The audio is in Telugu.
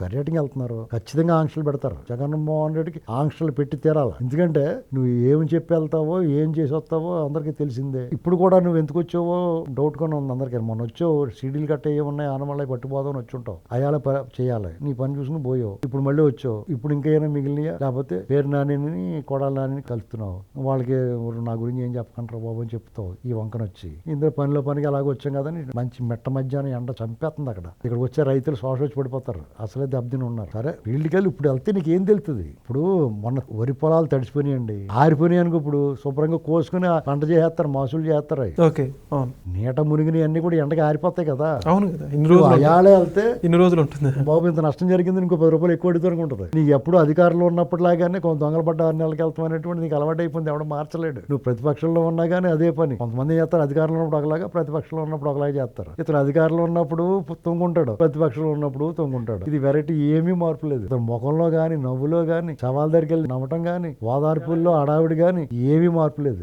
పర్యటనకి వెళ్తున్నారు, ఖచ్చితంగా ఆంక్షలు పెడతారు. జగన్మోహన్ రెడ్డికి ఆంక్షలు పెట్టి తీరాలి. ఎందుకంటే నువ్వు ఏం చెప్పి వెళ్తావో ఏం చేసి వస్తావో అందరికీ తెలిసిందే. ఇప్పుడు కూడా నువ్వు ఎందుకు వచ్చావో డౌట్ గా ఉంది అందరికీ. మొన్న వచ్చావు, సీడీలు కట్ట ఏమున్నాయి ఆనమళ్ళీ పట్టుపోదామని వచ్చి ఉంటావు, అయాల చేయాలి, నీ పని చూసుకుని పోయావు. ఇప్పుడు మళ్ళీ వచ్చావు, ఇప్పుడు ఇంకేమైనా మిగిలినయా? లేకపోతే పేరు నానిని కొడాలి నానిని కలుపుతున్నావు. వాళ్ళకి నా గురించి ఏం చెప్పకంటారు బాబు అని చెప్తావు ఈ వంకన వచ్చి. ఇందులో పనిలో పనికి అలాగే వచ్చాం కదా అని మంచి మెట్ట మధ్యాహ్నం ఎండ చంపేస్తుంది అక్కడ. ఇక్కడ వచ్చే రైతులు శ్వాస వచ్చి పడిపోతారు, అసలే దెబ్బతిని ఉన్నారు. సరే ఫీల్డ్కి వెళ్ళి ఇప్పుడు వెళ్తే నీకు ఏం తెలుస్తుంది? ఇప్పుడు మొన్న వరి పొలాలు తడిసిపోయినాయండి, ఆరిపోయినాయి అనుకో, ఇప్పుడు శుభ్రంగా కోసుకుని పంట చేస్తారు, మాసులు చేస్తారు. నీట మునిగినవి అన్ని కూడా ఎండకి ఆరిపోతాయి కదా. అవును కదా, ఇన్ని రోజులు అయాలే వెళ్తే ఇన్ని రోజులు ఉంటుంది బాబు, ఇంత నష్టం జరిగింది, ఇంకో 10 రూపాయలు ఎక్కువ అడుగుతూ ఉంటుంది. నీకు ఎప్పుడు అధికారంలో ఉన్నప్పుడు లాగానే కొంత దొంగలు పడ్డ 6 నెలలకు వెళ్తాం అనేటువంటి నీకు అలవాటు అయిపోయింది, ఎవడ మార్చలేడు. నువ్వు ప్రతిపక్షంలో ఉన్నా కానీ అదే పని. కొంతమంది చేస్తారు అధికారంలో ఉన్నప్పుడు ఒకలాగా, ప్రతిపక్షంలో ఉన్నప్పుడు ఒకలాగా చేస్తారు. ఇతను అధికారంలో ఉన్నప్పుడు తొంగుంటాడు, ప్రతిపక్షంలో ఉన్నప్పుడు తొంగుంటాడు. ఇది వెరైటీ ఏమీ మార్పు లేదు. ఇతను ముఖంలో గాని, నవ్వులో గాని, సవాల్ దగ్గరికి వెళ్ళి నవ్వటం గాని, ఓదార్పుల్లో అడావిడి గాని ఏమీ మార్పు లేదు.